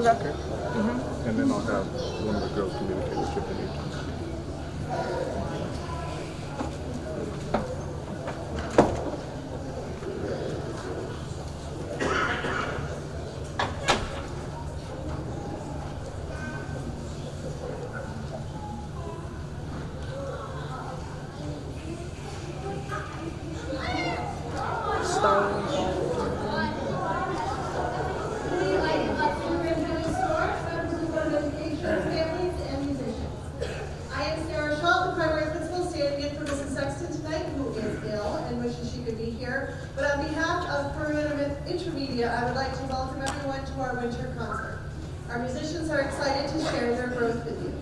speaker. And then I'll have one of the girls communicate with you if they need to. But on behalf of Peru Elementary, I would like to welcome everyone to our winter concert. Our musicians are excited to share their growth with you.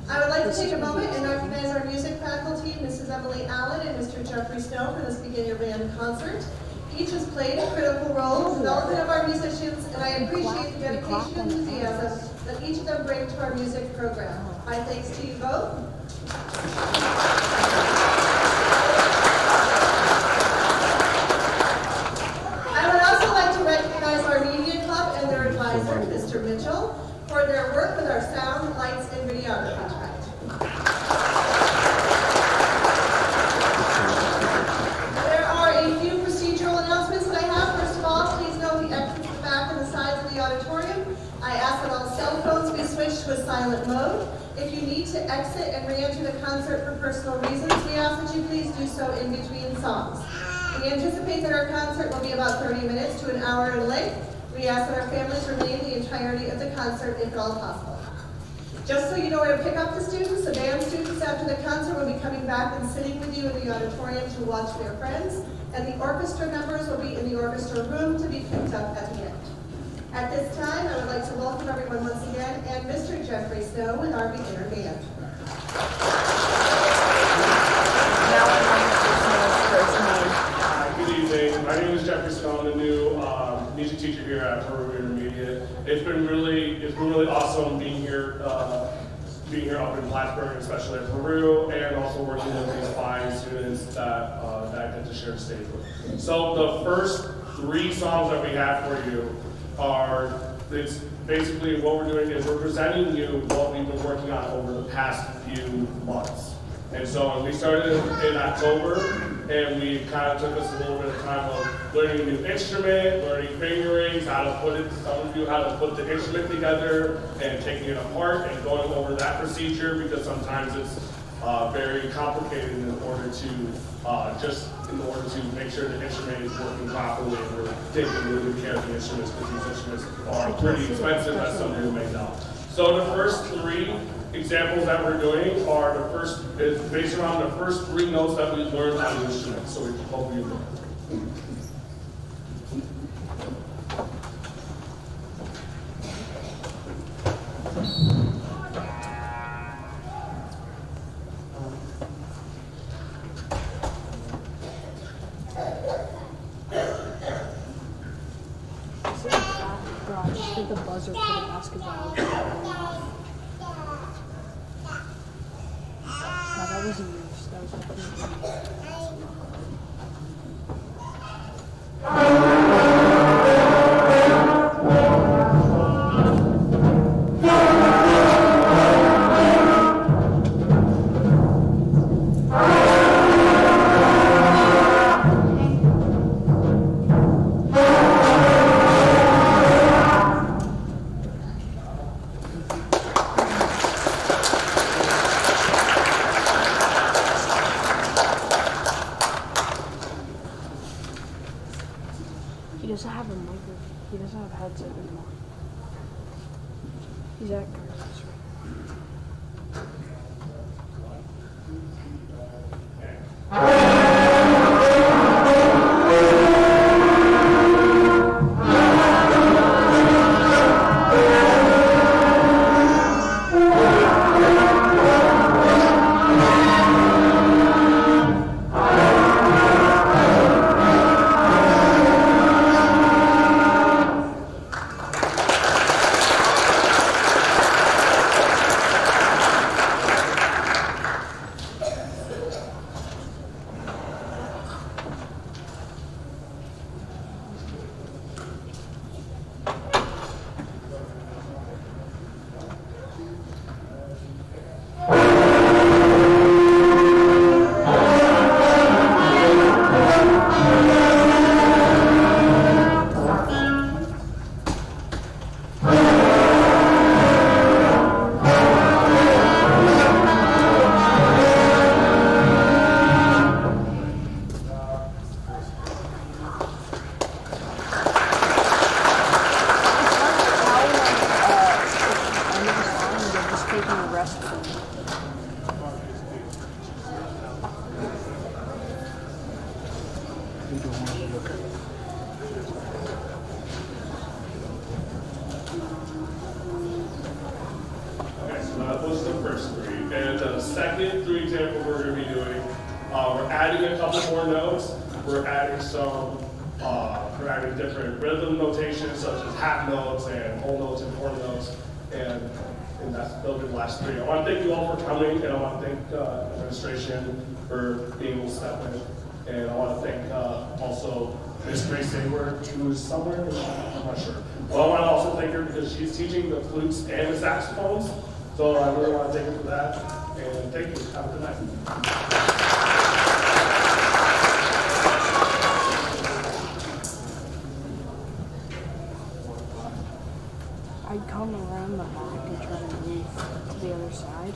I would like to take a moment and recognize our music faculty, Mrs. Emily Allen and Mr. Jeffrey Snow, for this beginner band concert. Each has played a critical role in the development of our musicians, and I appreciate the dedication and enthusiasm that each of them bring to our music program. My thanks to you both. Mr. Mitchell, for their work with our sound, lights, and videography tonight. There are a few procedural announcements that I have. First of all, please note the exits at the back and the sides of the auditorium. I ask that all cell phones be switched to a silent mode. If you need to exit and re-enter the concert for personal reasons, we ask that you please do so in between songs. We anticipate that our concert will be about 30 minutes to an hour in length. We ask that our families remain the entirety of the concert if at all possible. Just so you know where to pick up the students, the band students after the concert will be coming back and sitting with you in the auditorium to watch their friends, and the orchestra members will be in the orchestra room to be picked up at the end. At this time, I would like to welcome everyone once again, and Mr. Jeffrey Snow with our beginner band. Good evening. My name is Jeffrey Snow. I'm the new music teacher here at Peru Intermediate. It's been really awesome being here up in Plattsburgh, especially at Peru, and also working with these fine students that get to share the stage with. So the first 3 songs that we have for you it's basically what we're doing is we're presenting you what we've been working on over the past few months. And so we started in October, and we kind of took us a little bit of time of learning a new instrument, learning fingerings, some of you how to put the instrument together and taking it apart and going over that procedure, because sometimes it's very complicated in order to make sure the instrument is working properly, and we're taking really good care of the instruments, because these instruments are pretty expensive, as some of you may know. So the first 3 examples that we're doing is based around the first 3 notes that we learned on the instrument. So we hope you know. The buzzer for the basketball. No, that wasn't yours. That was He doesn't have a microphone. He doesn't have a headset anymore. He's at Curtis Okay, so that was the first three. And the second three examples we're going to be doing, we're adding a couple more notes. We're adding we're adding different rhythm notations such as half notes and whole notes and quarter notes. And they'll be the last three. I want to thank you all for coming, and I want to thank administration for being able to step in. And I want to thank also Miss Grace Hayward, who is somewhere, I'm not sure. Well, I want to also thank her because she's teaching the flutes and the saxophones. So I really want to thank her for that. And thank you. Have a good night. I'd come around the back and try to move to the other side.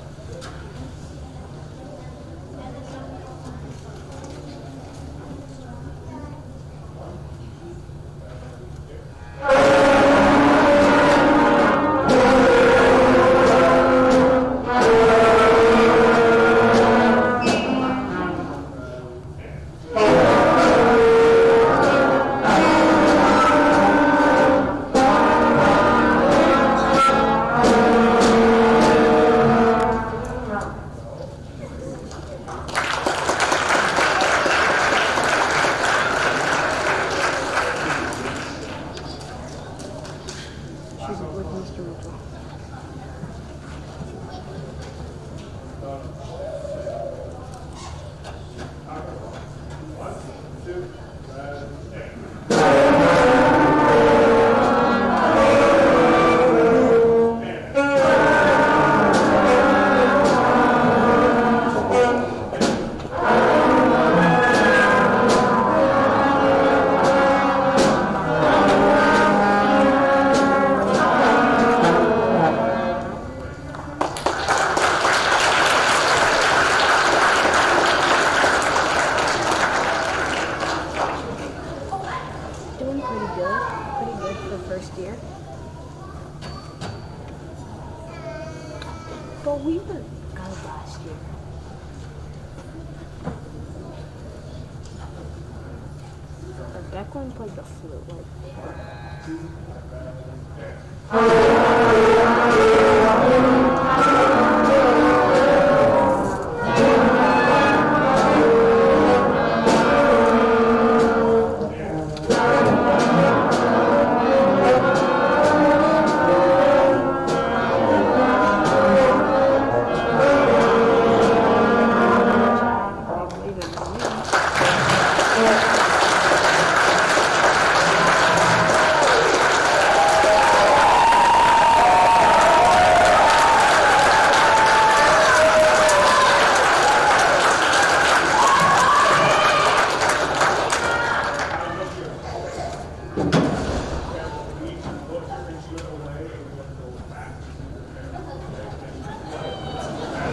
But we were good last year. Declan played the flute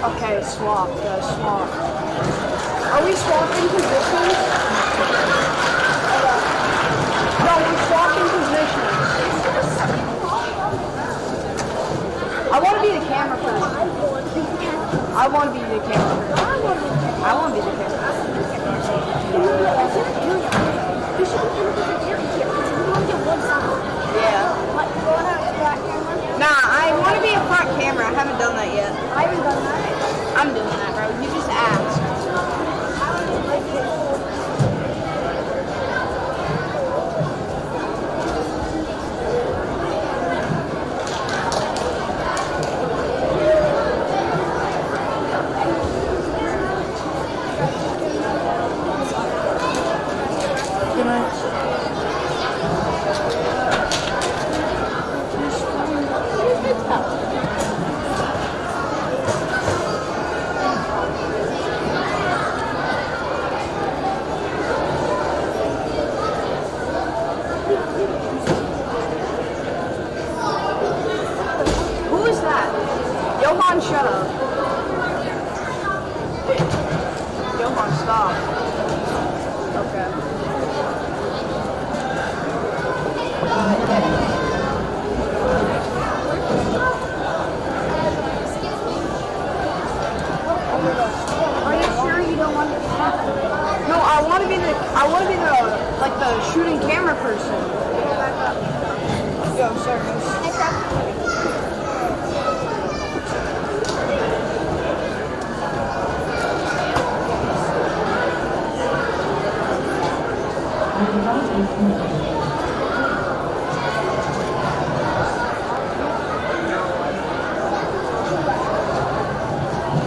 Okay, swap, guys, swap. Are we swapping positions? No, we're swapping positions. I want to be the camera person. I want to be the camera person. I want to be the camera person. Yeah. Nah, I want to be a front camera. I haven't done that yet. I haven't done that. I'm doing that, bro. You just asked. Good night. Who is that? Johan, shut up. Johan, stop. Okay. Are you sure you don't want to be? No, I want to be the like the shooting camera person. Yo, sorry.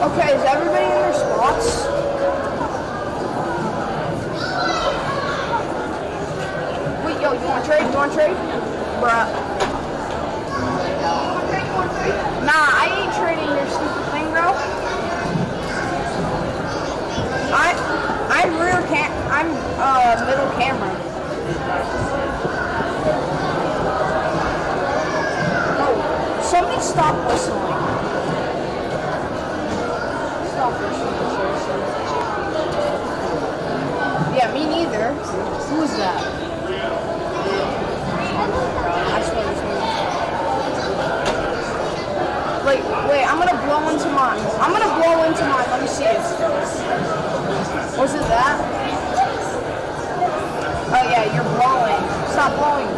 Okay, is everybody in their spots? Wait, yo, you wanna trade? You wanna trade? Bruh. Nah, I ain't trading your stupid thing, bro. I'm middle camera. Oh, somebody stop whistling. Stop whistling, seriously. Yeah, me neither. Who is that? I swear this one. Wait, I'm gonna blow into mine. Let me see it. Was it that? Oh yeah, you're blowing. Stop blowing.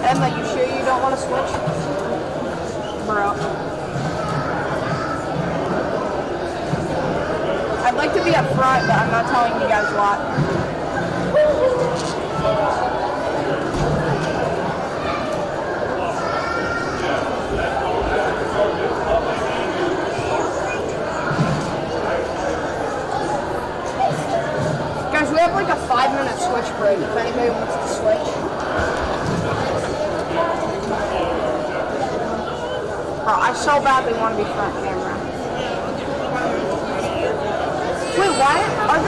Emma, you sure you don't want to switch? Bro. I'd like to be up front, but I'm not telling you guys what. Guys, we have like a 5-minute switch break if anybody wants to switch. Bro, I so badly want to be front camera. Wait, why are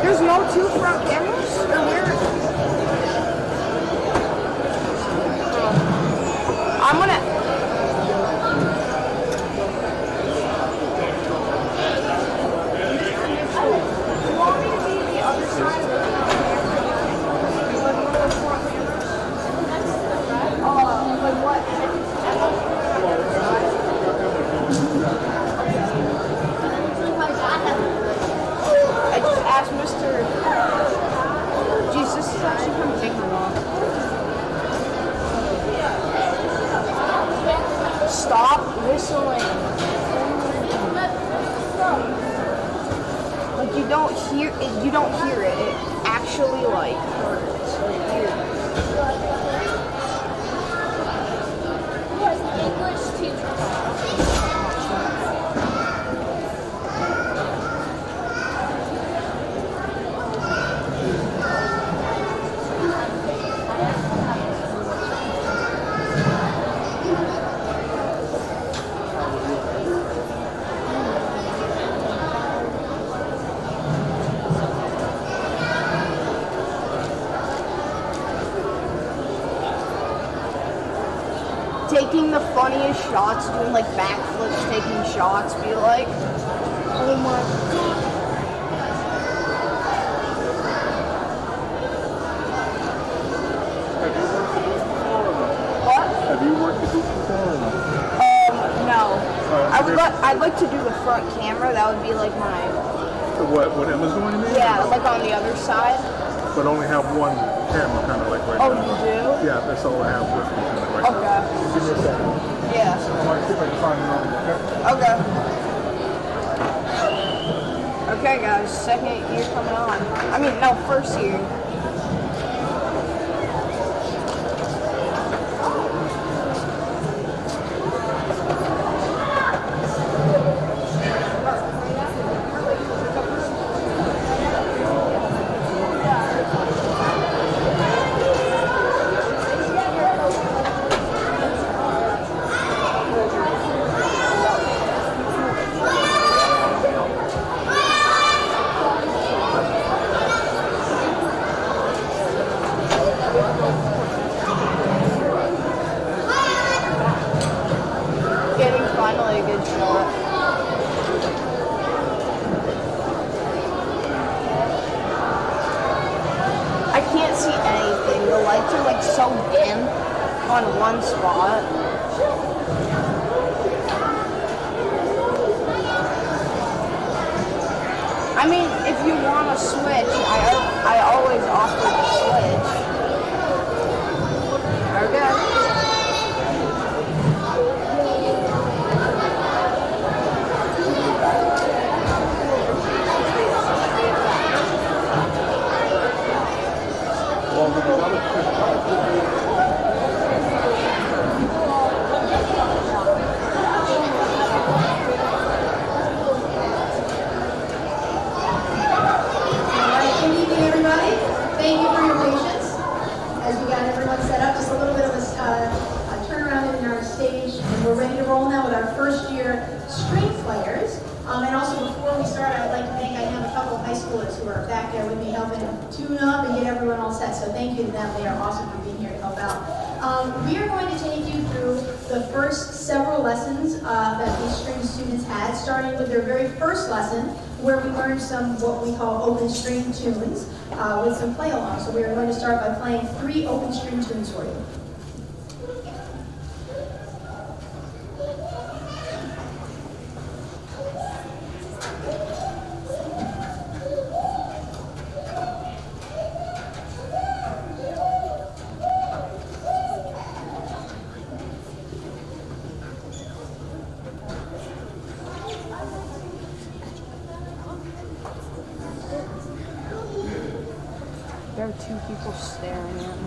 there's no 2 front cameras? Or where? I'm gonna. You want me to be the other side of the like what? I just asked Mr. Jeez, this is actually kind of taking long. Stop whistling. Like you don't hear it. It actually like hurts. Like, here. English teacher. Taking the funniest shots, doing like backflips, taking shots, be like, oh my god. What? Have you worked with this before or not? No. I'd like to do the front camera. That would be like my. What Emma's doing, you mean? Yeah, like on the other side. But only have one camera kind of like right Oh, now. you do? Yeah, that's all I have with me kind of right Okay. now. Give me a second. Yeah. I might see if I can find another one, okay? Okay. Okay, guys. Second year coming on. I mean, no, first year. Getting finally a good shot. I can't see anything. The lights are like so dim on one spot. if you want to switch, I always offer to switch. Okay. So thank you to them. They are awesome for being here to help out. We are going to take you through the first several lessons that these string students had, starting with their very first lesson, where we learned some what we call open string tunes with some play along. So we are going to start by playing 3 open string tunes for you. There are 2 people staring at me.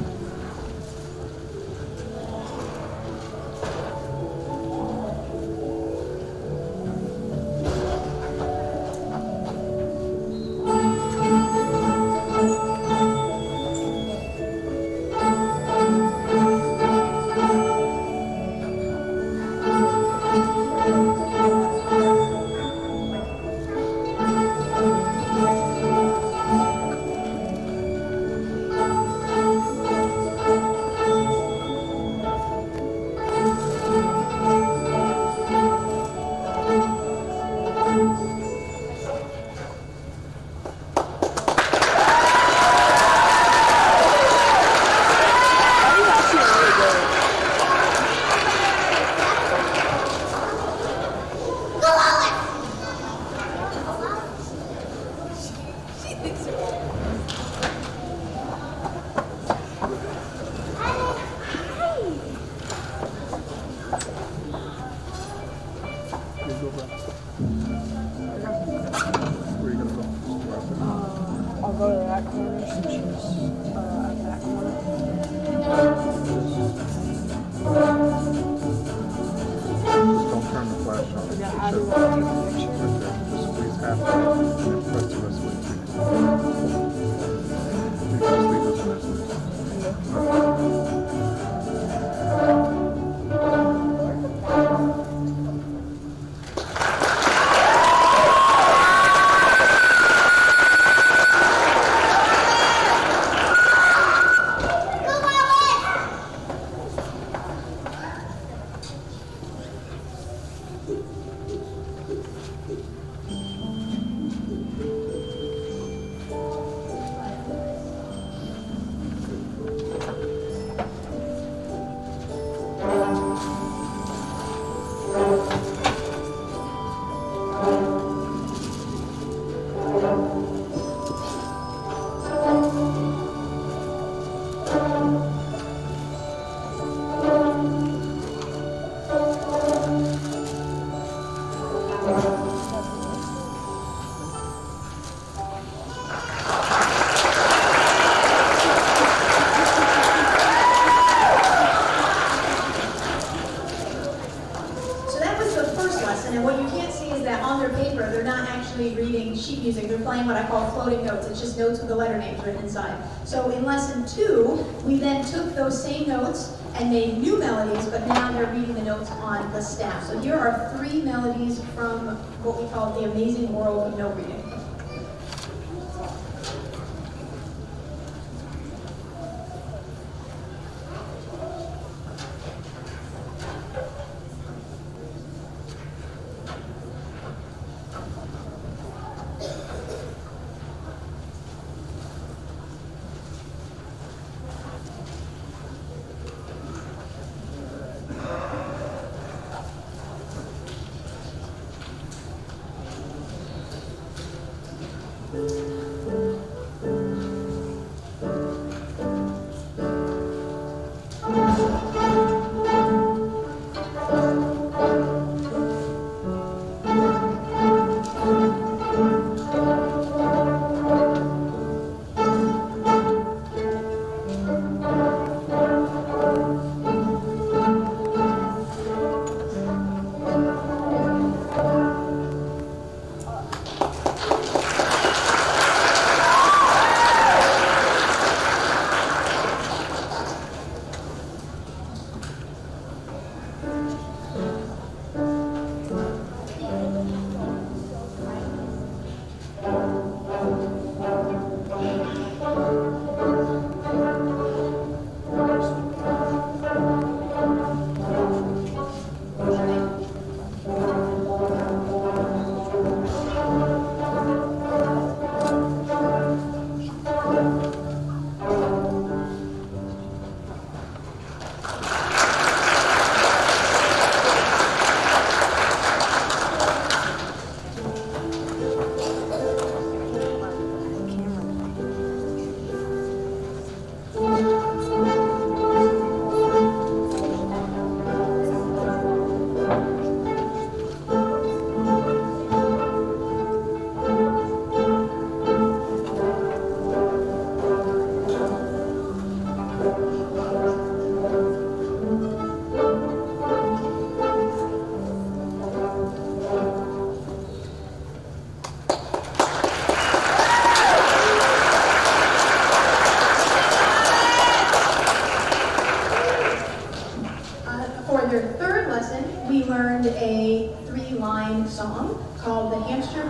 I'll go to that corner since she's at that corner. Just don't turn the flash on. Yeah, how do I take a picture? Okay, just squeeze halfway and then press the rest of it. You can just leave this message. sheet music. They're playing what I call floating notes. It's just notes with the letter names written inside. So in lesson 2, we then took those same notes and made new melodies, but now they're reading the notes on the staff. So here are 3 melodies from what we call the amazing world of note reading.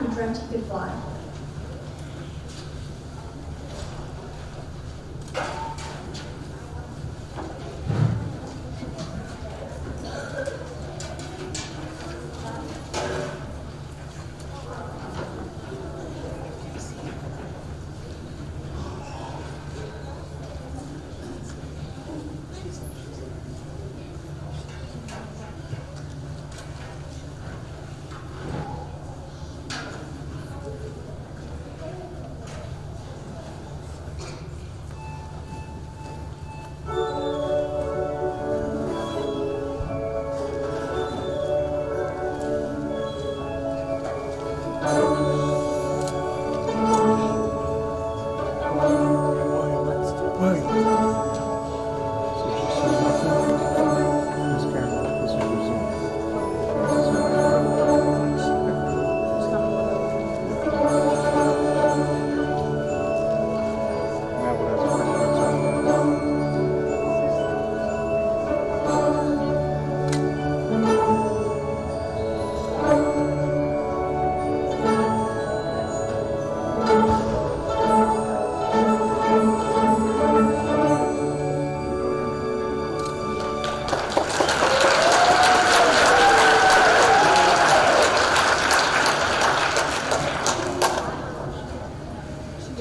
who dreamt he could fly.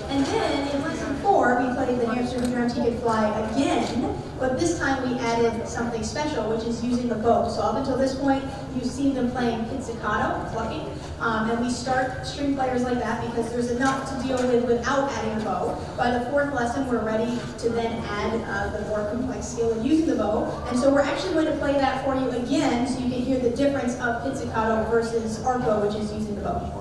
And then in lesson 4, we played the hamster who dreamt he could fly again, but this time we added something special, which is using the bow. So up until this point, you've seen them playing pizzicato, plucking, and we start string players like that because there's enough to deal with without adding a bow. By the 4th lesson, we're ready to then add the more complex skill of using the bow, and so we're actually going to play that for you again so you can hear the difference of pizzicato versus arco, which is using the bow.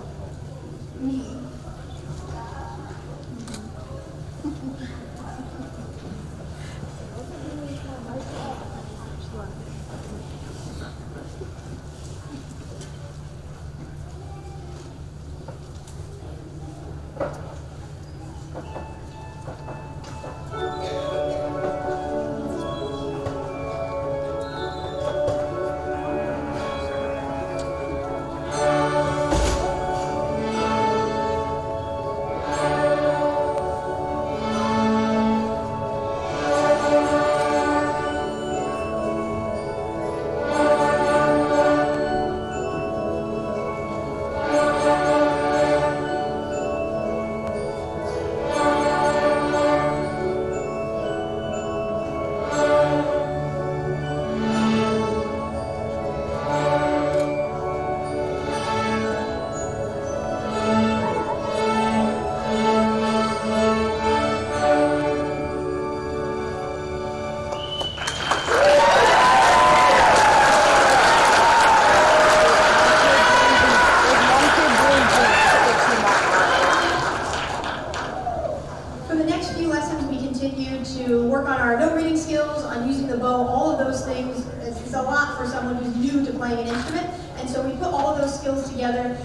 Together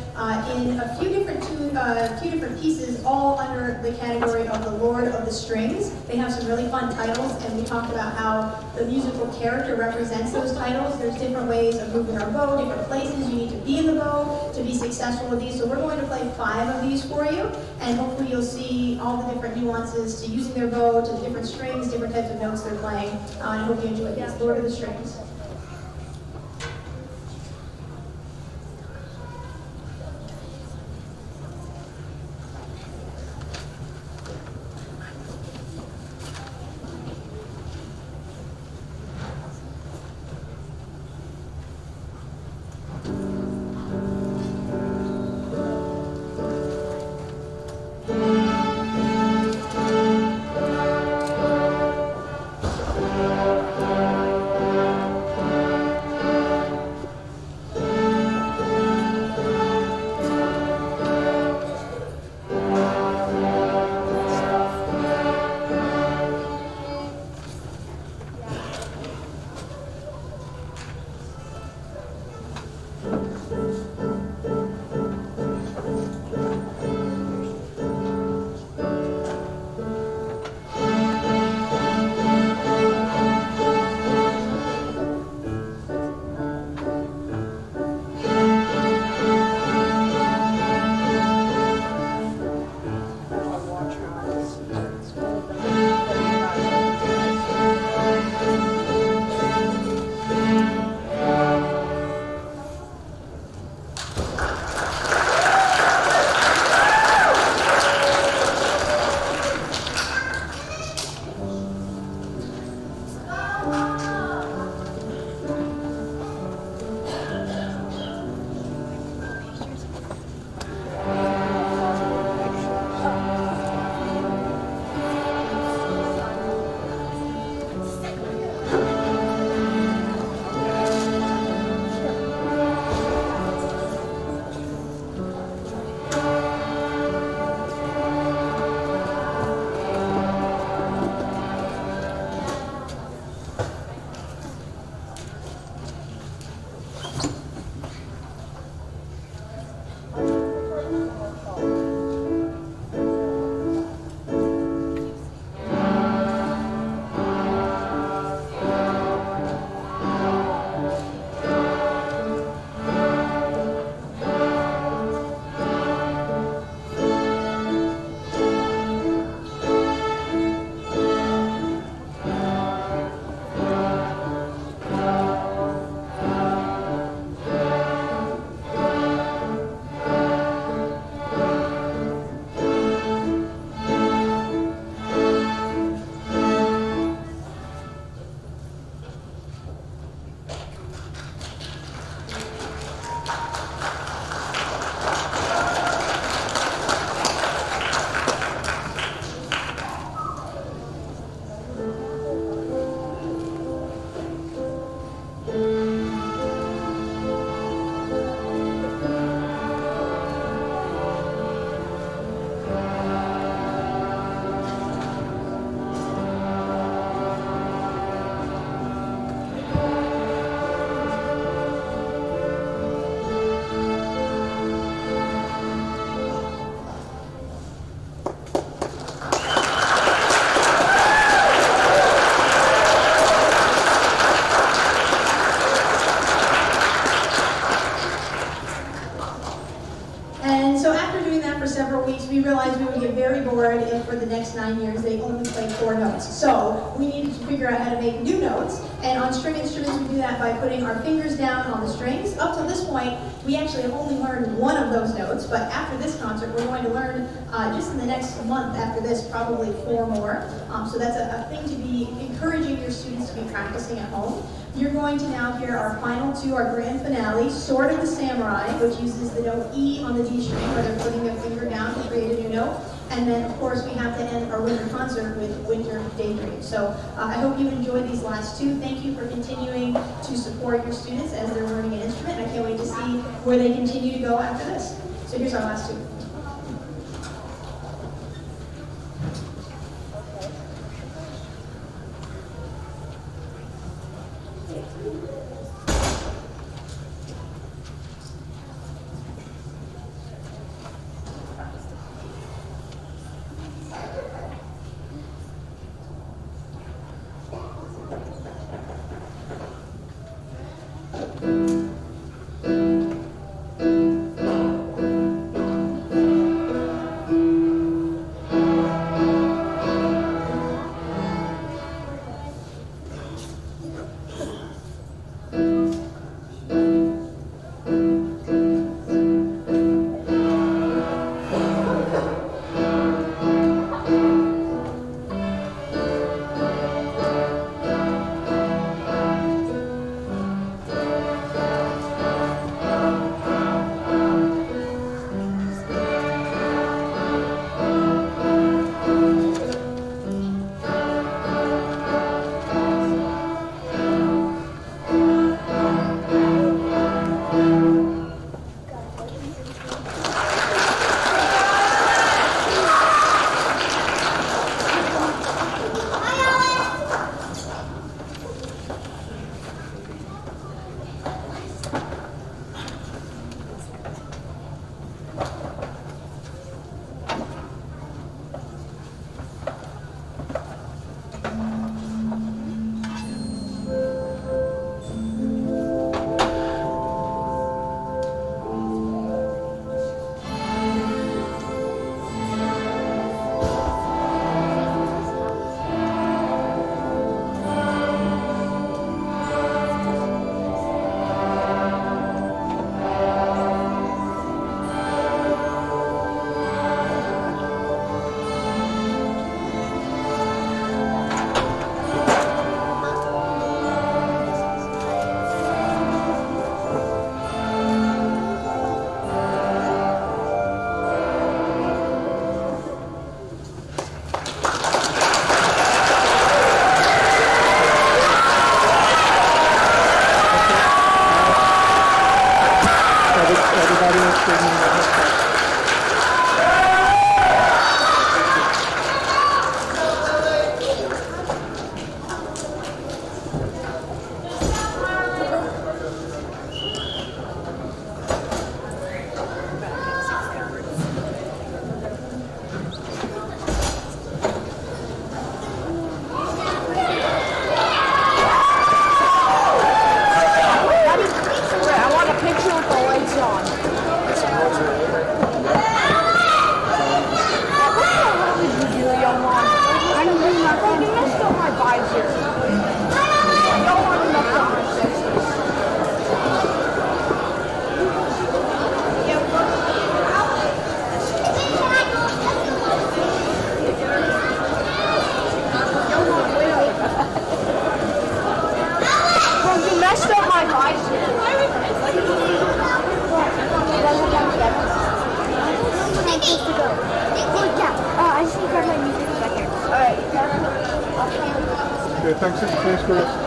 in a few different pieces, all under the category of the Lord of the Strings. They have some really fun titles, and we talked about how the musical character represents those titles. There's different ways of moving our bow, different places you need to be in the bow to be successful with these. So we're going to play 5 of these for you, and hopefully you'll see all the different nuances to using their bow, to the different strings, different types of notes they're playing. And I hope you enjoy this. Lord of the Strings. we realized we would get very bored if for the next 9 years they only played 4 notes. So we needed to figure out how to make new notes, and on string instruments we do that by putting our fingers down on the strings. Up to this point, we actually have only learned one of those notes, but after this concert we're going to learn, just in the next month after this, probably 4 more. So that's a thing to be encouraging your students to be practicing at home. You're going to now hear our final two, our grand finale, Sword of the Samurai, which uses the note E on the D string, where they're putting their finger down to create a new note. And then, of course, we have to end our winter concert with Winter Daydream. So I hope you enjoy these last two. Thank you for continuing to support your students as they're learning an instrument. I can't wait to see where they continue to go after this. So here's our last two. Okay, thanks for it.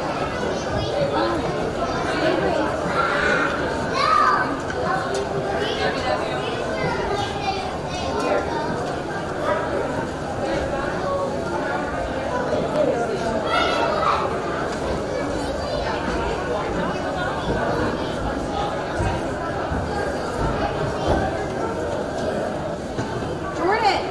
Jordan!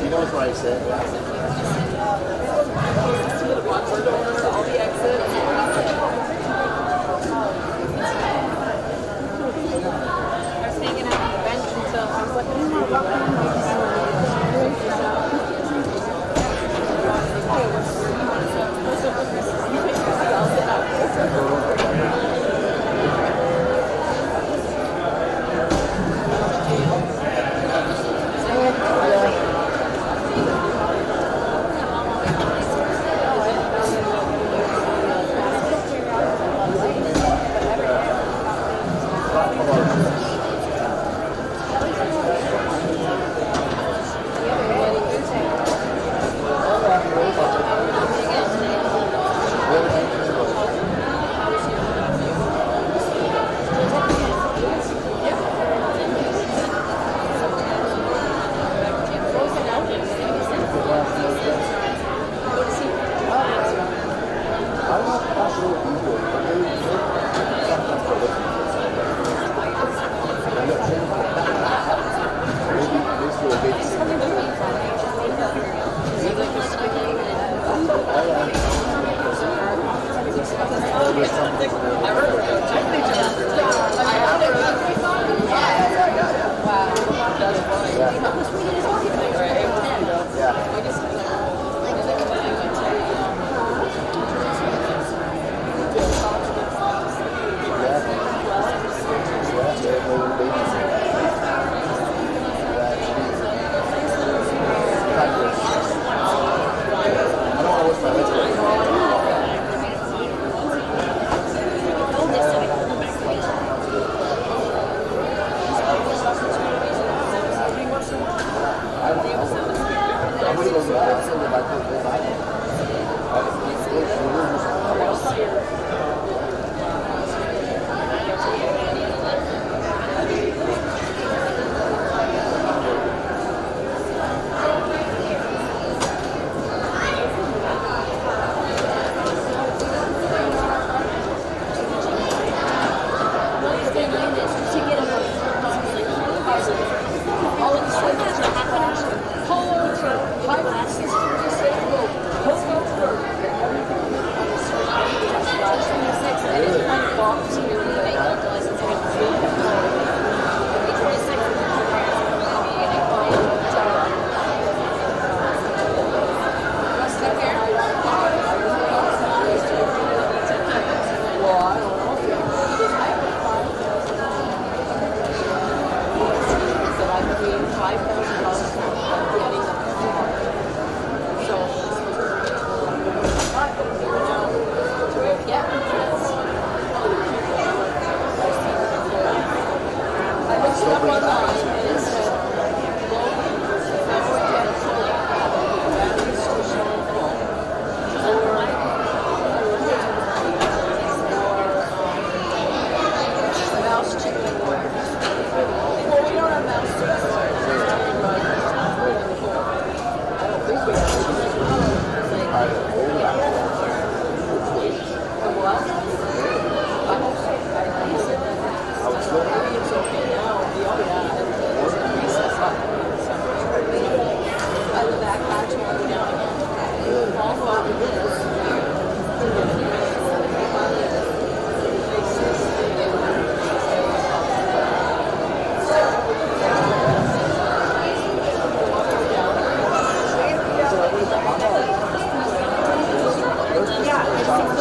She knows what I said. I was hanging out on the bench until I was looking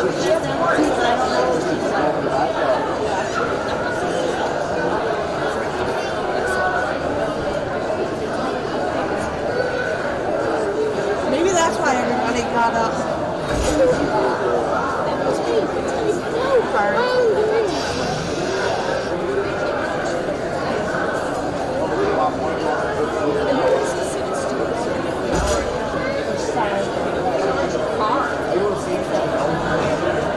Maybe that's why everybody got up. Are you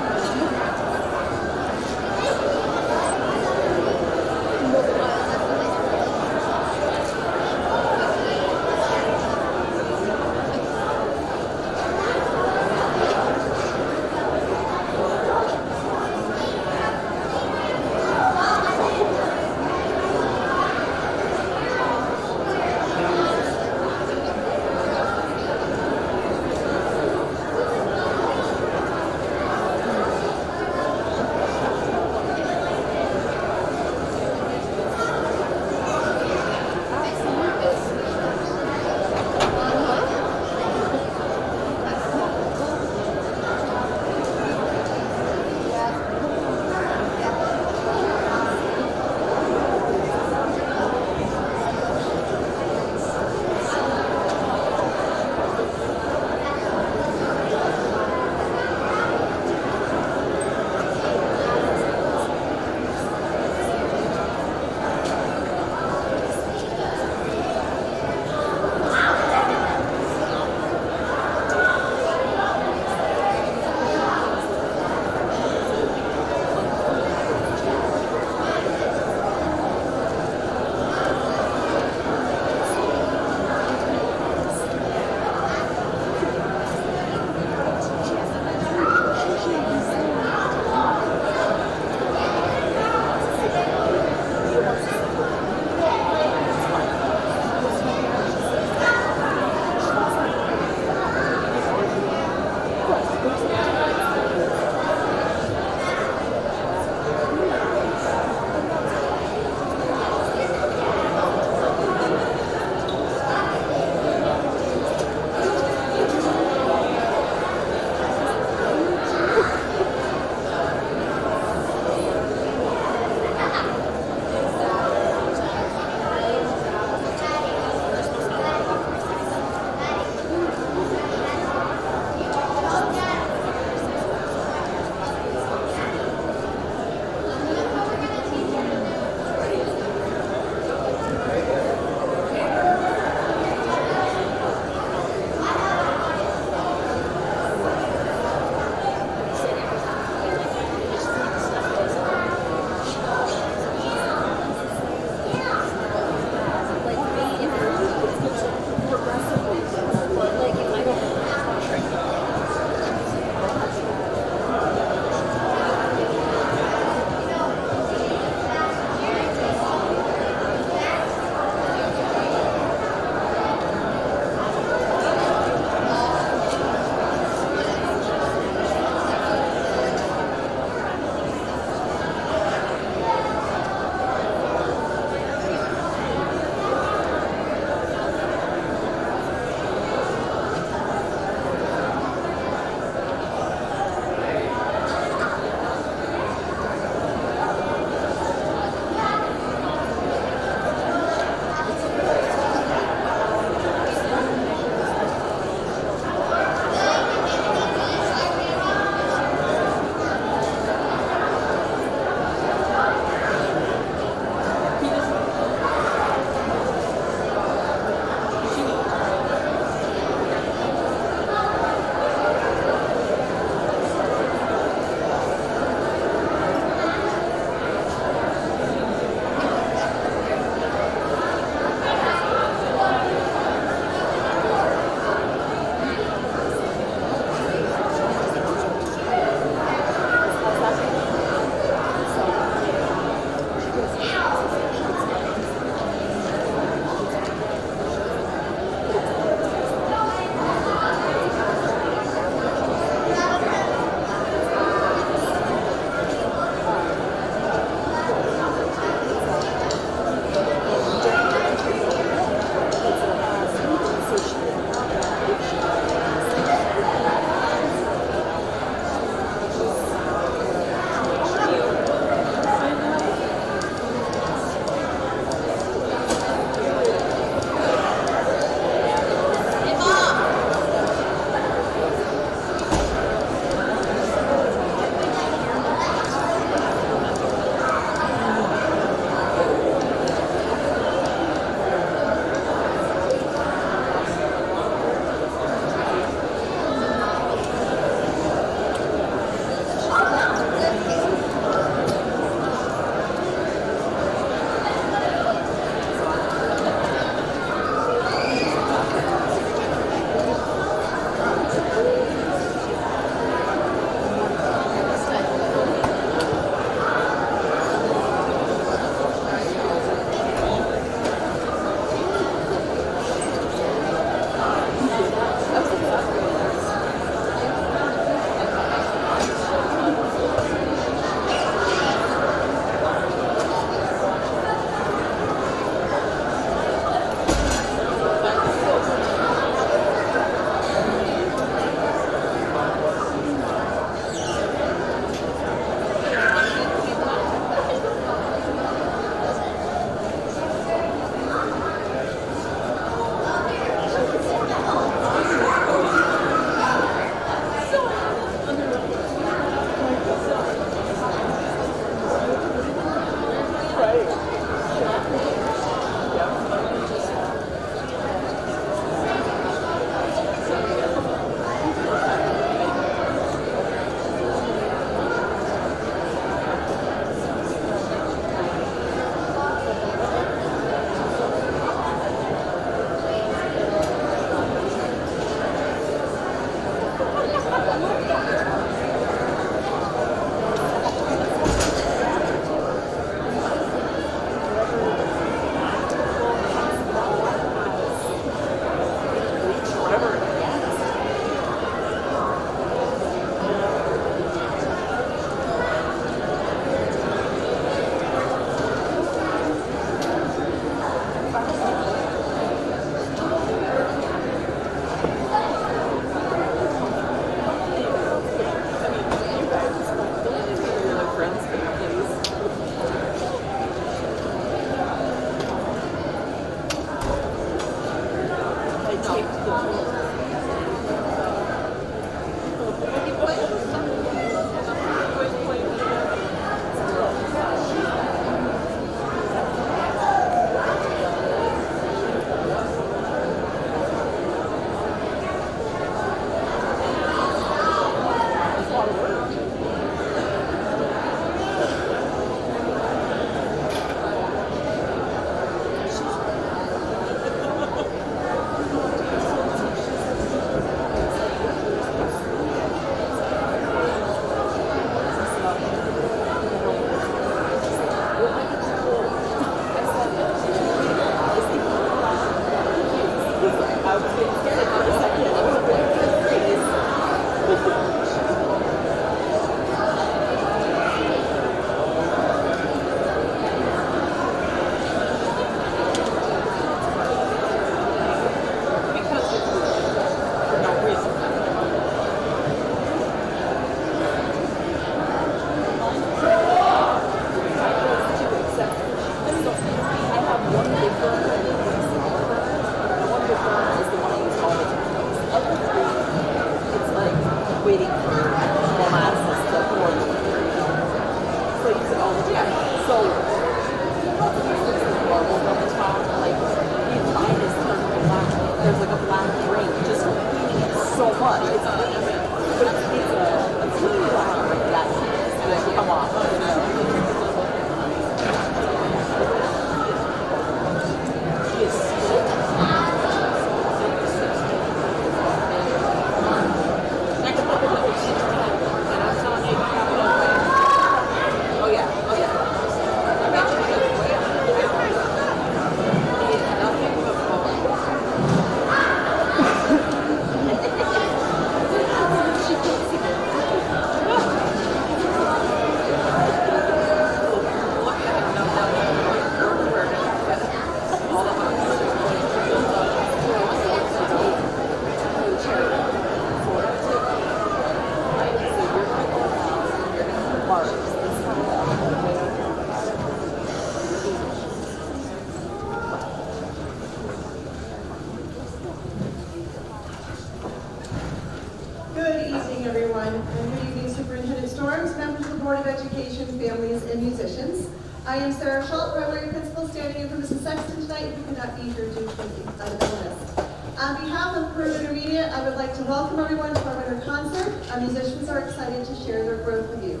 Good evening, everyone, and good evening, Superintendent Storms, members of the Board of Education, families, and musicians. I am Sarah Schultz, primary principal, standing in for Mrs. Sexton tonight, who could not be here due to an illness. On behalf of Peru Intermediate, I would like to welcome everyone to our winter concert. Our musicians are excited to share their growth with you.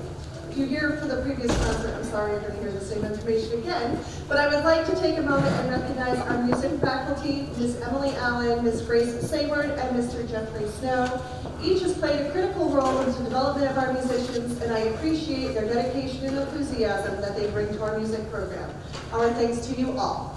If you're here for the previous concert, I'm sorry you're going to hear the same information again, but I would like to take a moment and recognize our music faculty, Ms. Emily Allen, Ms. Grace Sayward, and Mr. Jeffrey Snow. Each has played a critical role in the development of our musicians, and I appreciate their dedication and enthusiasm that they bring to our music program. Our thanks to you all.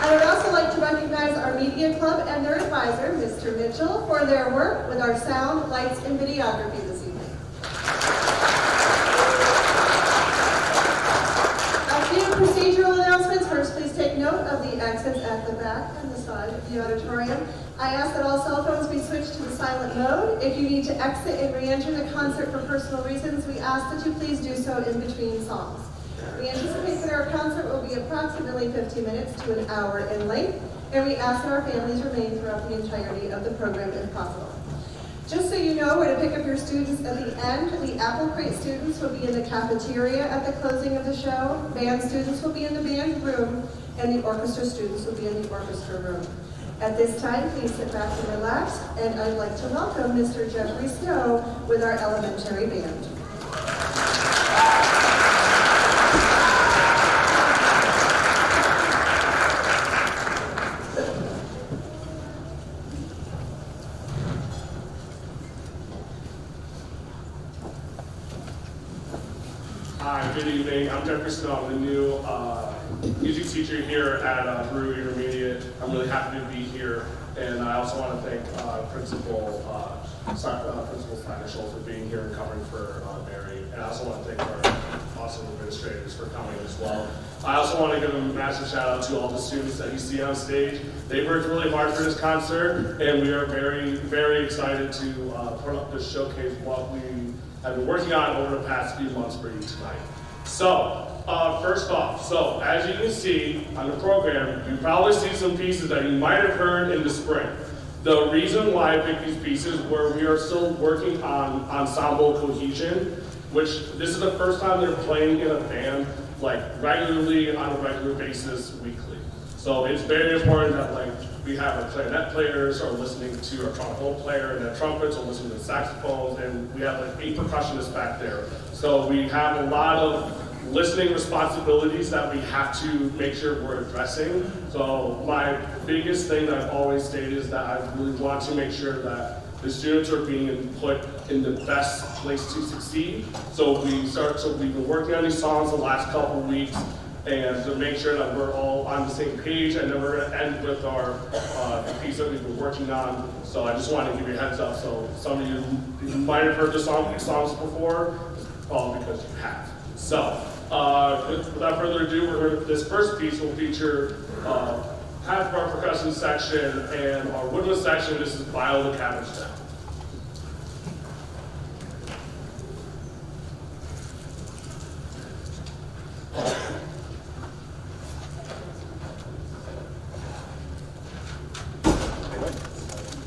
I would also like to recognize our media club and their advisor, Mr. Mitchell, for their work with our sound, lights, and videography this evening. A few procedural announcements. First, please take note of the exits at the back and the side of the auditorium. I ask that all cell phones be switched to the silent mode. If you need to exit and re-enter the concert for personal reasons, we ask that you please do so in between songs. We anticipate that our concert will be approximately 50 minutes to an hour in length, and we ask that our families remain throughout the entirety of the program if possible. Just so you know where to pick up your students at the end, the Apple Crate students will be in the cafeteria at the closing of the show, band students will be in the band room, and the orchestra students will be in the orchestra room. At this time, please sit back and relax, and I'd like to welcome Mr. Jeffrey Snow with our elementary band. Hi, good evening. I'm Jeffrey Snow. I'm the new music teacher here at Peru Intermediate. I'm really happy to be here, and I also want to thank Principal Steiner Schultz for being here and covering for Mary. And I also want to thank our awesome administrators for coming as well. I also want to give a massive shout out to all the students that you see on stage. They worked really hard for this concert, and we are very, very excited to put up this showcase what we have been working on over the past few months for you tonight. So, First off, so as you can see on the program, you probably see some pieces that you might have heard in the spring. The reason why I picked these pieces were we are still working on ensemble cohesion, which this is the first time they're playing in a band like regularly on a regular basis weekly. So it's very important that like we have our clarinet players are listening to our trombone player, and the trumpets are listening to saxophones, and we have like 8 percussionists back there. So we have a lot of listening responsibilities that we have to make sure we're addressing. So my biggest thing that I've always stated is that I really want to make sure that the students are being put in the best place to succeed. So we've been working on these songs the last couple of weeks, and to make sure that we're all on the same page, and then we're going to end with our the piece that we've been working on. So I just wanted to give you a heads up. So some of you might have heard the songs before, it's probably because you have. So without further ado, this first piece will feature half of our percussion section and our woodwind section. This is Bio the Cabbage Down.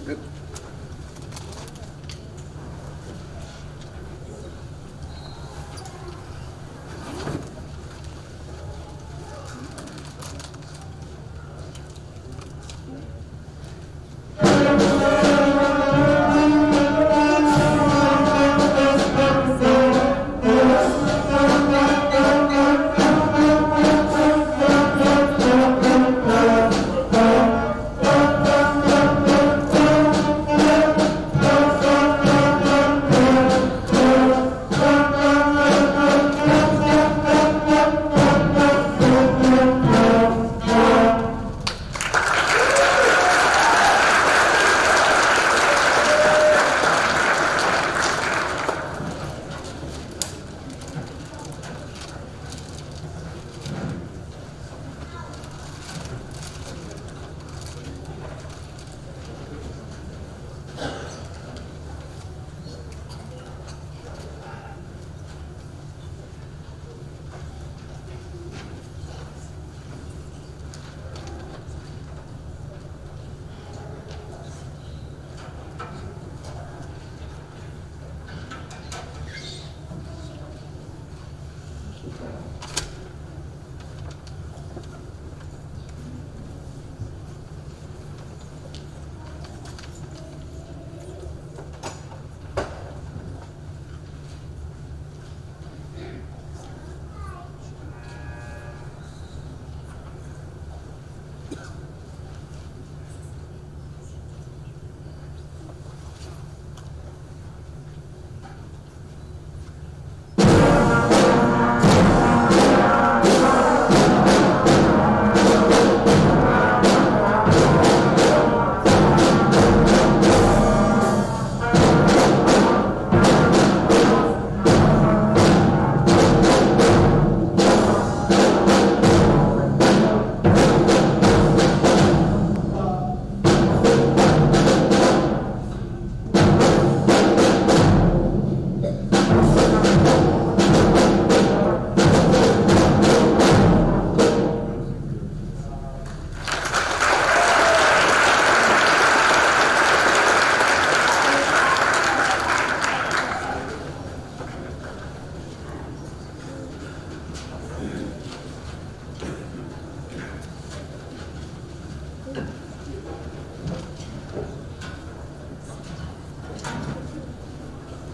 Good.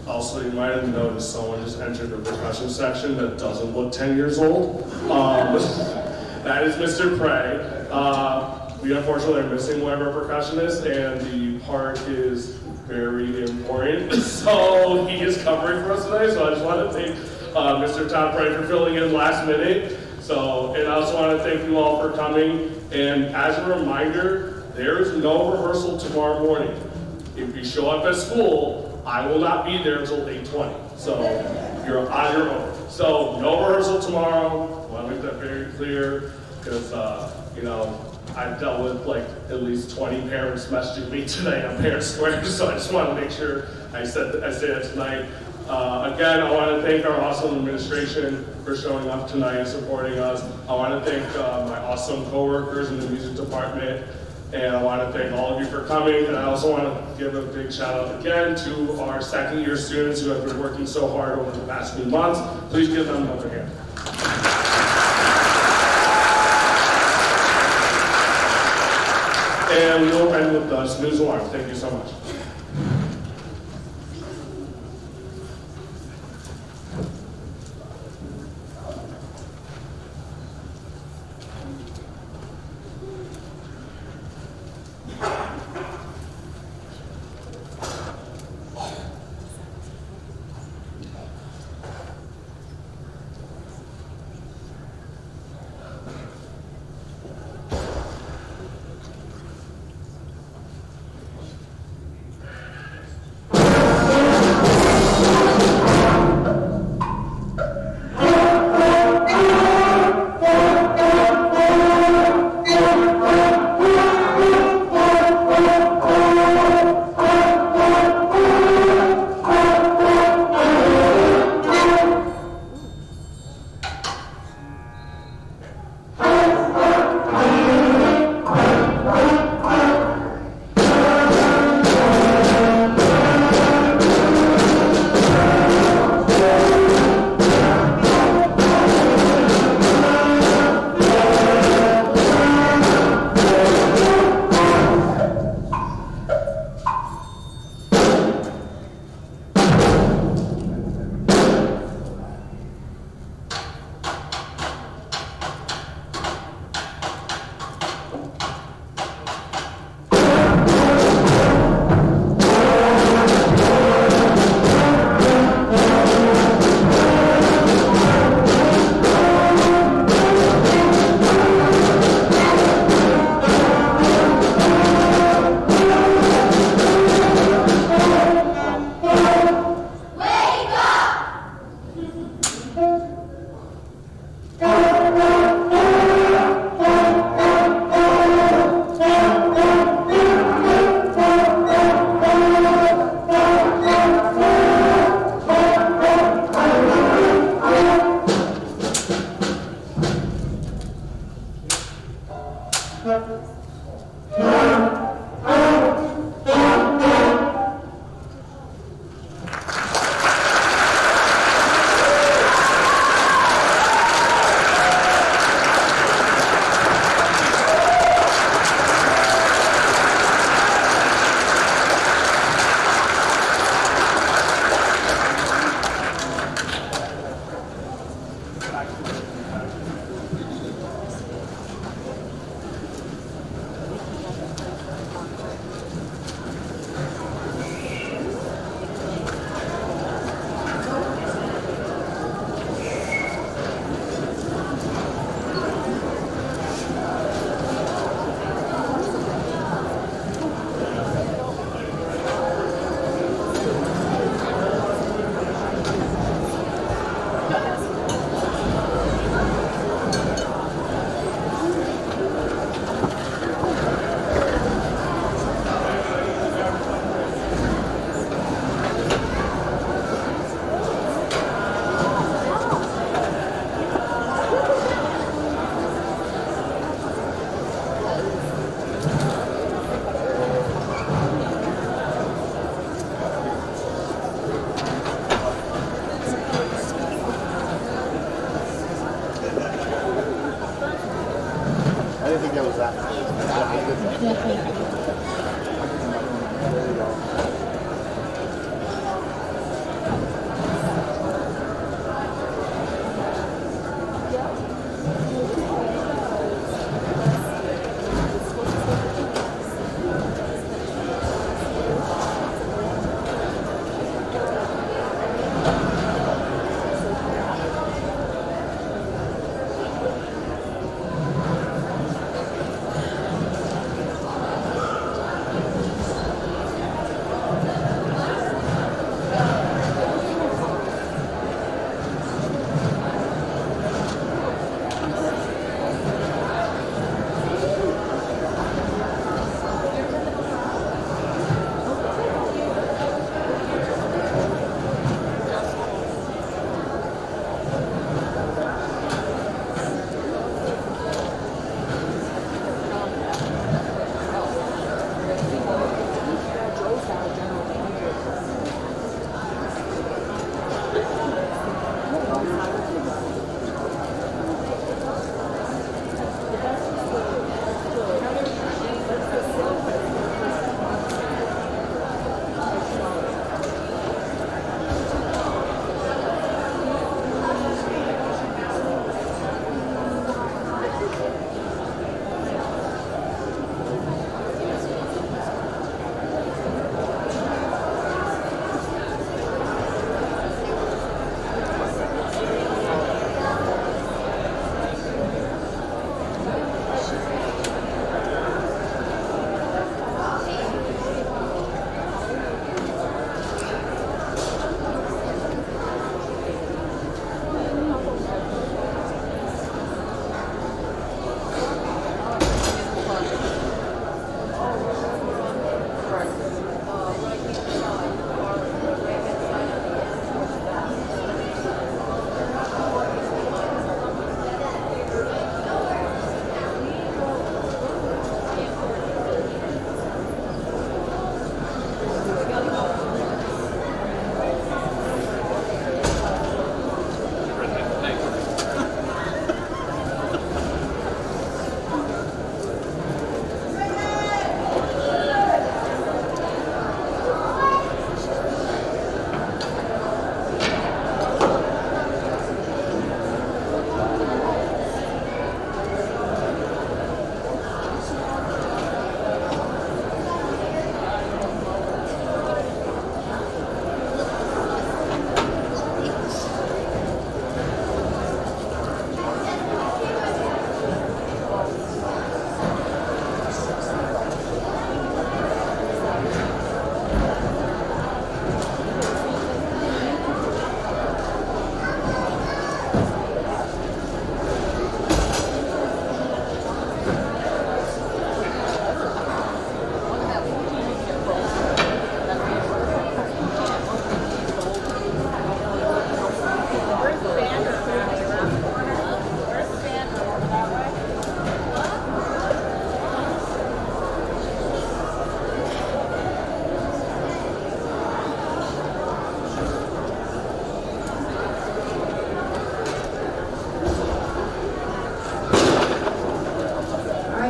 Also, you might have noticed someone just entered the percussion section that doesn't look 10 years old. That is Mr. Prey. We unfortunately are missing one of our percussionists, and the part is very important. So he is covering for us today. So I just want to thank Mr. Tom Prey for filling in last minute. So, and I also want to thank you all for coming. And as a reminder, there is no rehearsal tomorrow morning. If you show up at school, I will not be there until 8:20. So you're on your own. So no rehearsal tomorrow. I want to make that very clear because, you know, I've dealt with like at least 20 parents messaging me today on Parent Square. So I just want to make sure I say that tonight. Again, I want to thank our awesome administration for showing up tonight and supporting us. I want to thank my awesome coworkers in the music department, and I want to thank all of you for coming. And I also want to give a big shout out again to our second year students who have been working so hard over the past few months. Please give them another hand. And we will end with the snooze alarm. Thank you so much.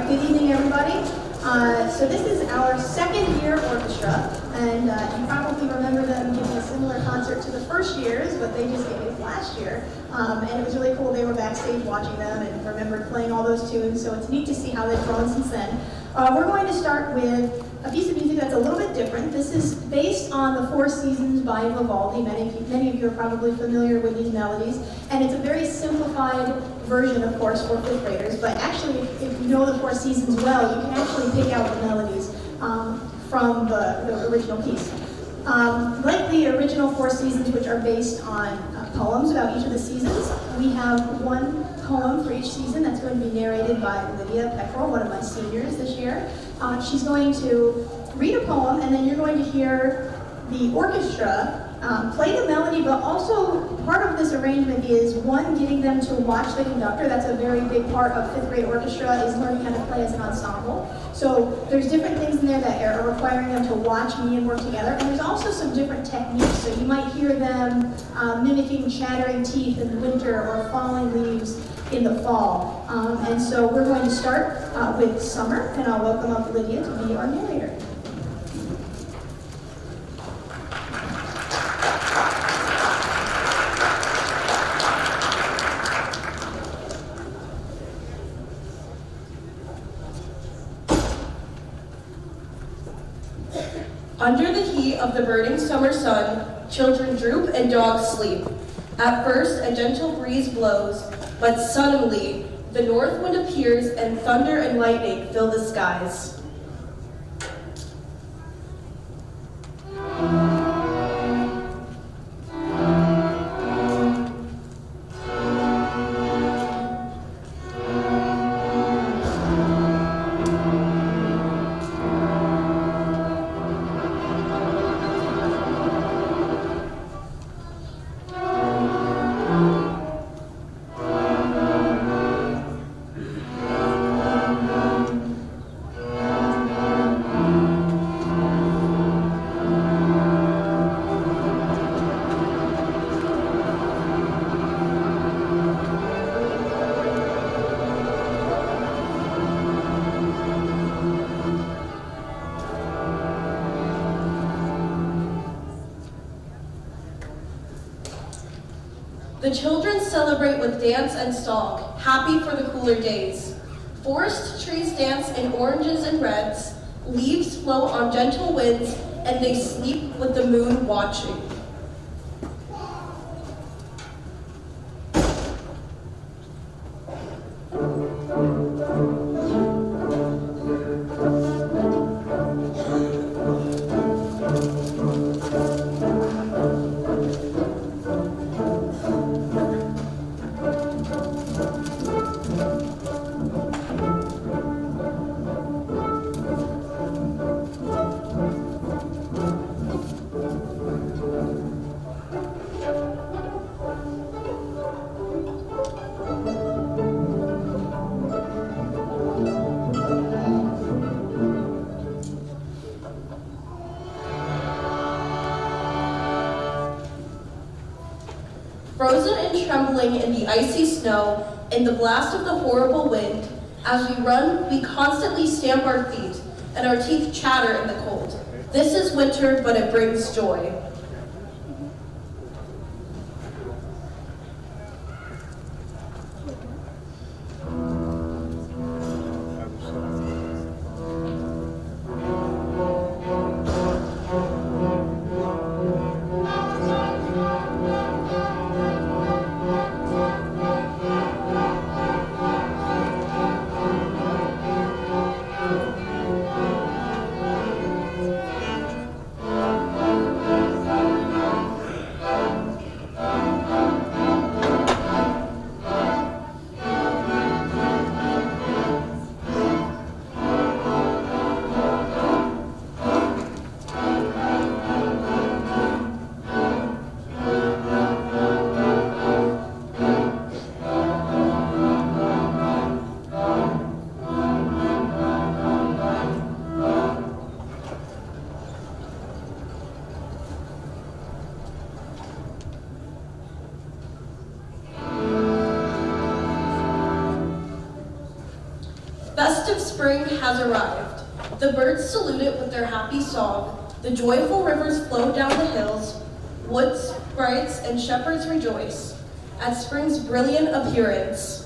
Good evening, everybody. So this is our second year orchestra, and you probably remember them giving a similar concert to the first year's, but they just gave last year. And it was really cool. They were backstage watching them and remembered playing all those tunes, so it's neat to see how they've grown since then. We're going to start with a piece of music that's a little bit different. This is based on the Four Seasons by Vivaldi. Many of you are probably familiar with these melodies, and it's a very simplified version, of course, for fifth graders, but actually, if you know the Four Seasons well, you can actually pick out the melodies from the original piece. Like the original Four Seasons, which are based on poems about each of the seasons, we have one poem for each season that's going to be narrated by Lydia Peckrell, one of my seniors this year. She's going to read a poem, and then you're going to hear the orchestra play the melody, but also part of this arrangement is, one, getting them to watch the conductor. That's a very big part of fifth grade orchestra, is learning how to play as an ensemble. So there's different things in there that are requiring them to watch me and work together. And there's also some different techniques. So you might hear them mimicking chattering teeth in the winter or falling leaves in the fall. And so we're going to start with Summer, and I'll welcome up Lydia to be our narrator. Under the heat of the burning summer sun, children droop and dogs sleep. At first, a gentle breeze blows, but suddenly, the north wind appears and thunder and lightning fill the skies. The children celebrate with dance and song, happy for the cooler days. Forest trees dance in oranges and reds, leaves float on gentle winds, and they sleep with the moon watching. Frozen and trembling in the icy snow, in the blast of the horrible wind, as we run, we constantly stamp our feet, and our teeth chatter in the cold. This is winter, but it brings joy. Festive spring has arrived. The birds salute it with their happy song. The joyful rivers flow down the hills. Woods sprites and shepherds rejoice at spring's brilliant appearance.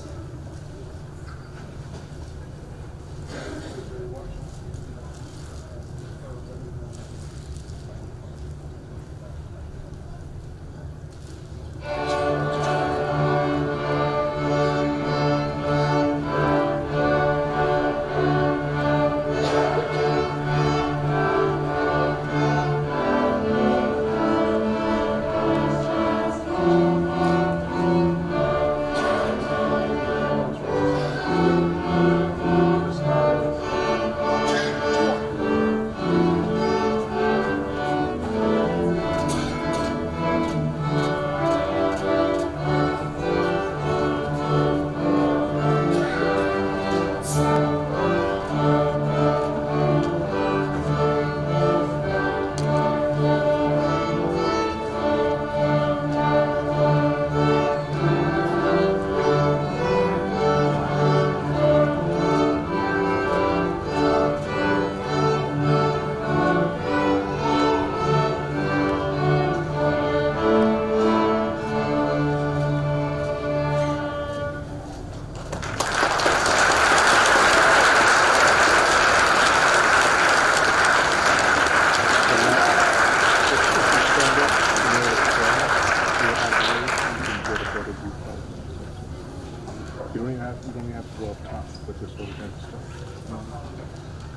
You don't even have to go up top, but just over there and stuff.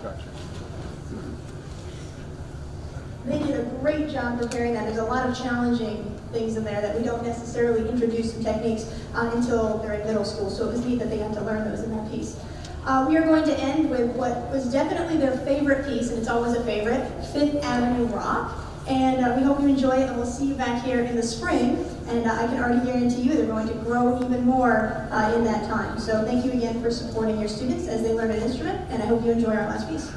Gotcha. They did a great job preparing that. There's a lot of challenging things in there that we don't necessarily introduce some techniques until they're in middle school, so it was neat that they got to learn those in that piece. We are going to end with what was definitely their favorite piece, and it's always a favorite, Fifth Avenue Rock. And we hope you enjoy it, and we'll see you back here in the spring. And I can already guarantee you they're going to grow even more in that time. So thank you again for supporting your students as they learn an instrument, and I hope you enjoy our last piece.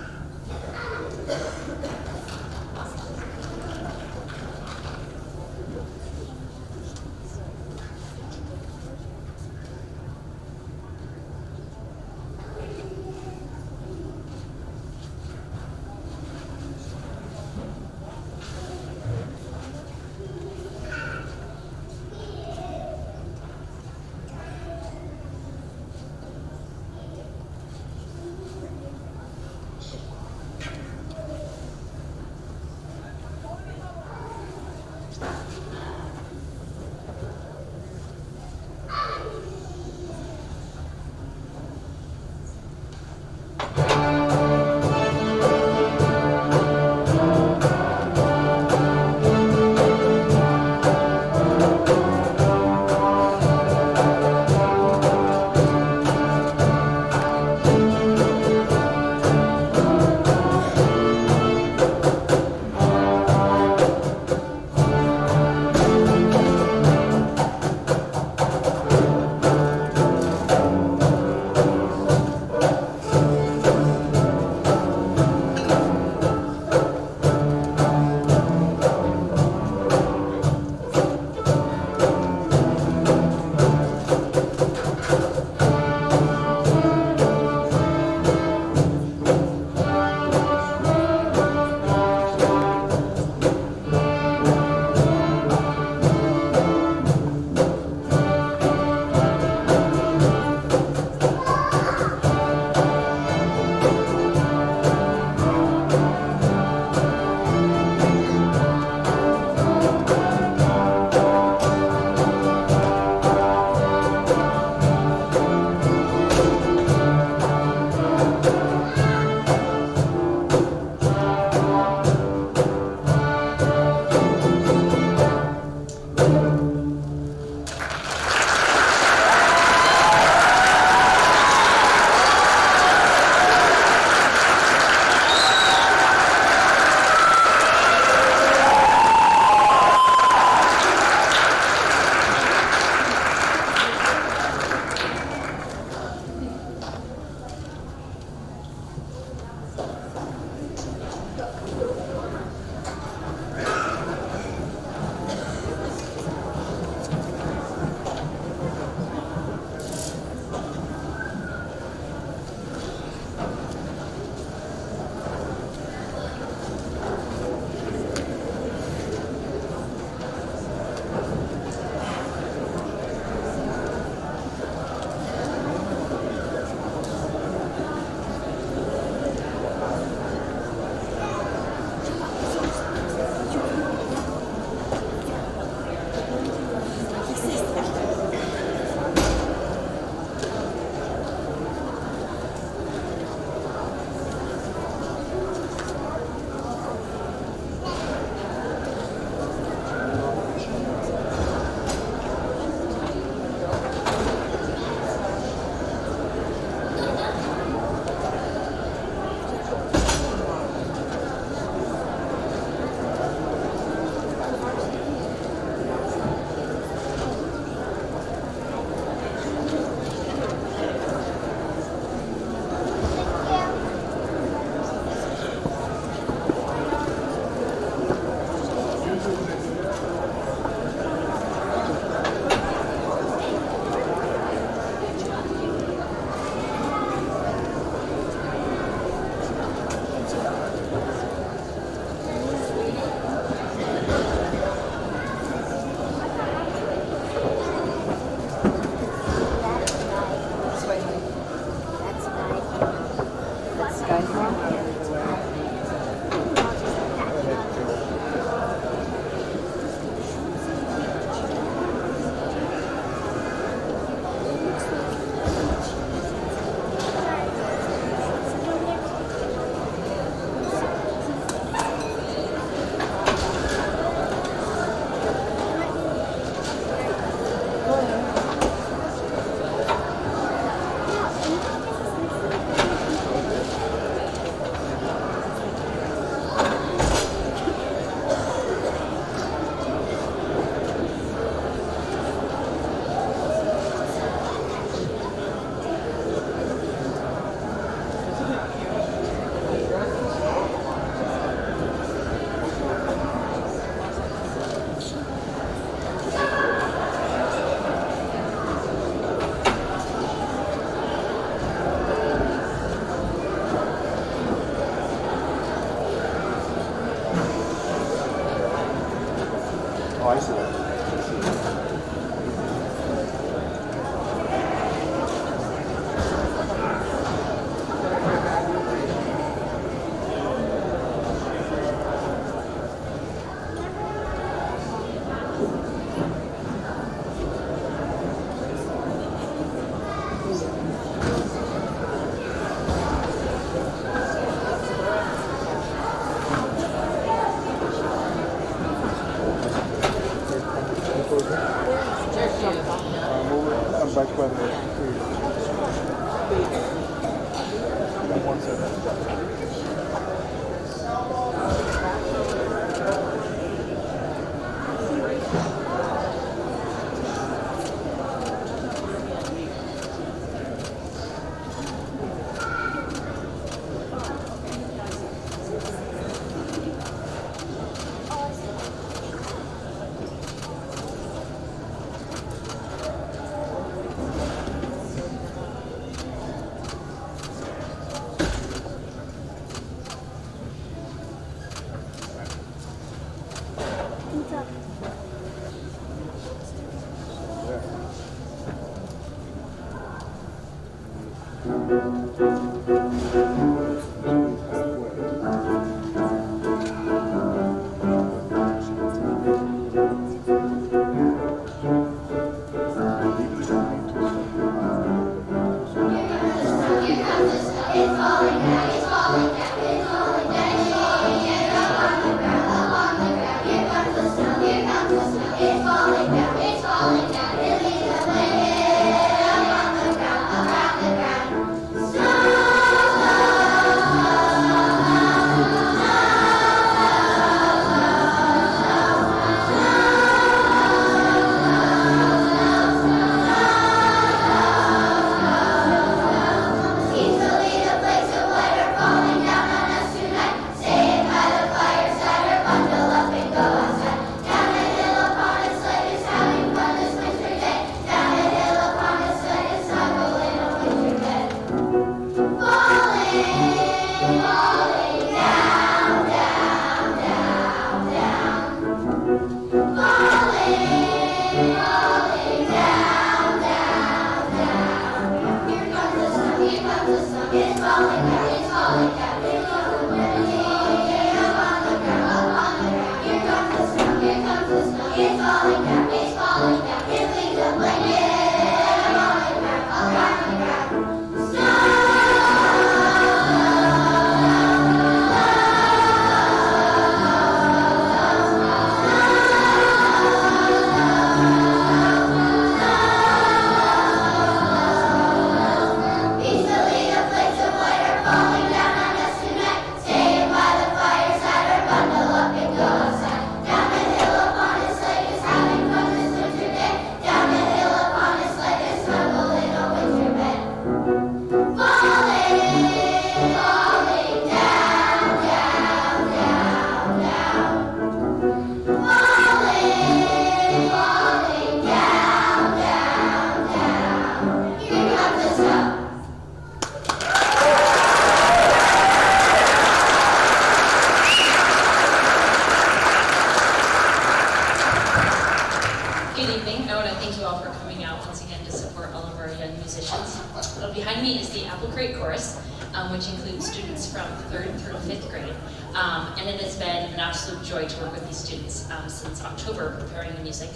Which includes students from 3rd through 5th grade. And it has been an absolute joy to work with these students since October preparing the music.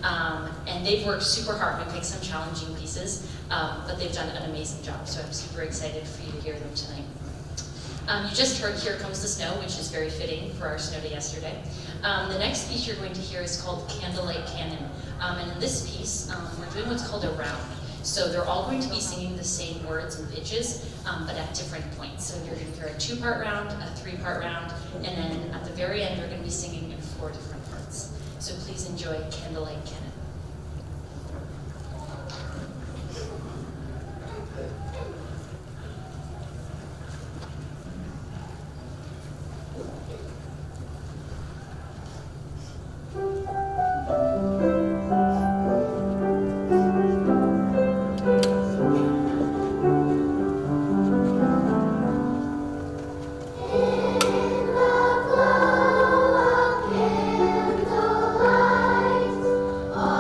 And they've worked super hard to pick some challenging pieces, but they've done an amazing job, so I'm super excited for you to hear them tonight. You just heard Here Comes the Snow, which is very fitting for our snow day yesterday. The next piece you're going to hear is called Candlelight Cannon. And in this piece, we're doing what's called a round. So they're all going to be singing the same words and pitches, but at different points. So you're going to hear a 2-part round, a 3-part round, and then at the very end, we're going to be singing in 4 different parts. So please enjoy Candlelight Cannon. All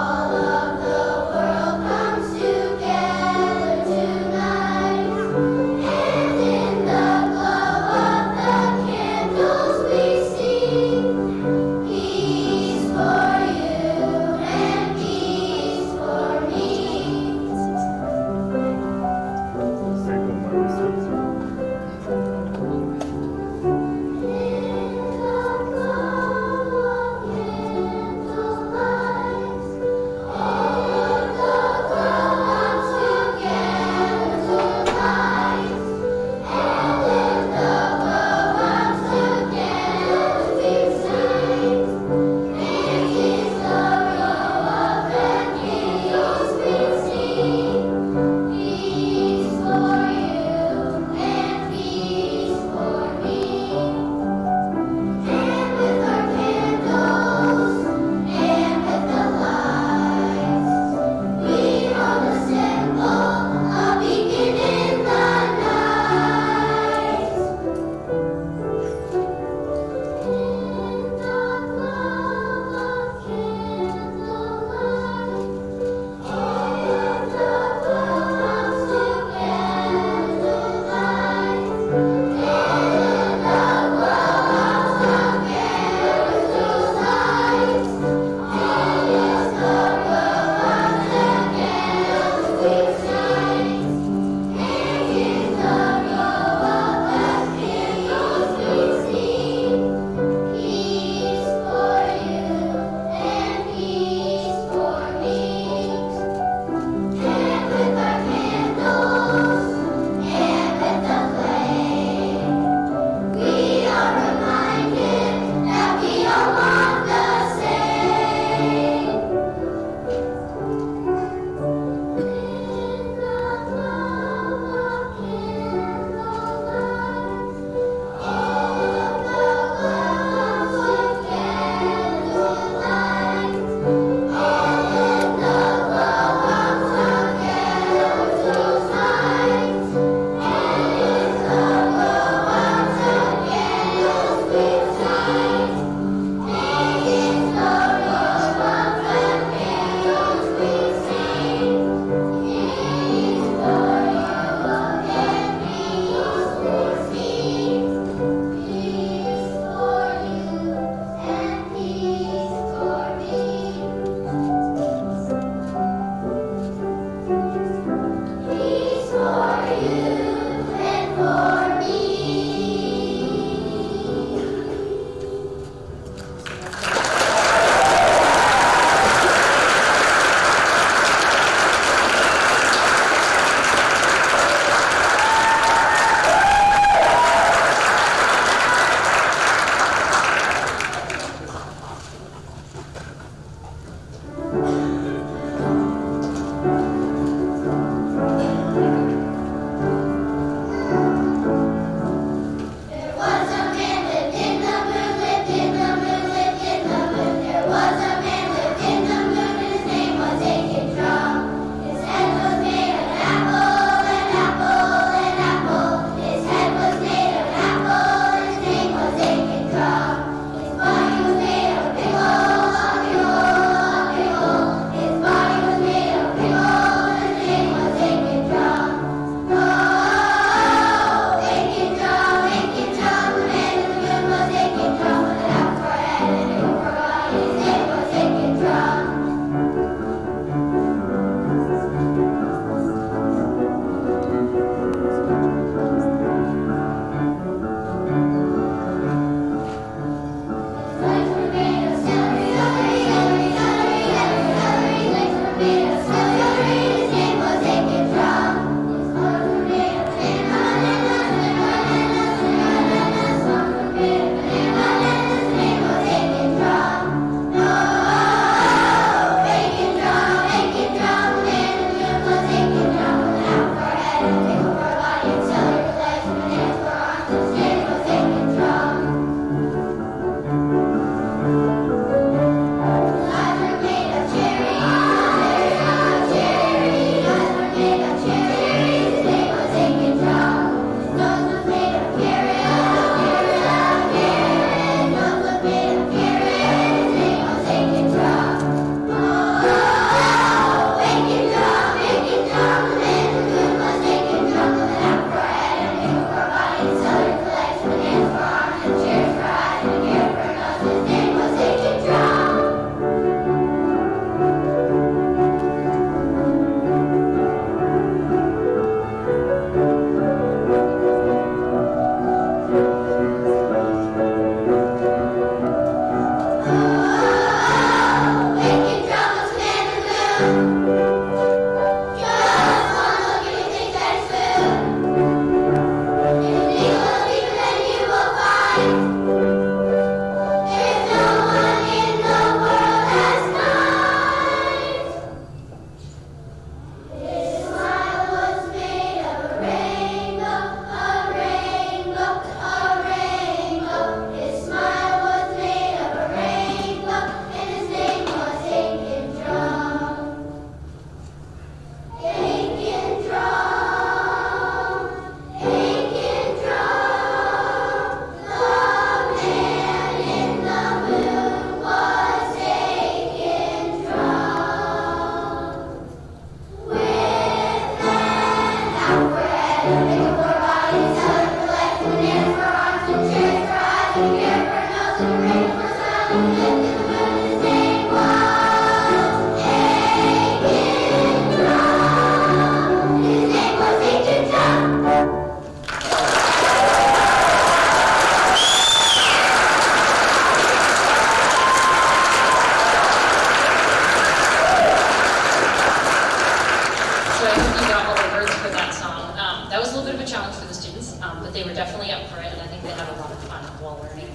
a challenge for the students, but they were definitely up for it, and I think they had a lot of fun while learning.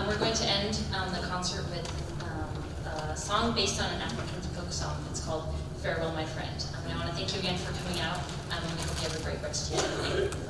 We're going to end the concert with a song based on an African folk song. It's called Farewell, My Friend. And I want to thank you again for coming out, and we hope you have a great rest of your evening.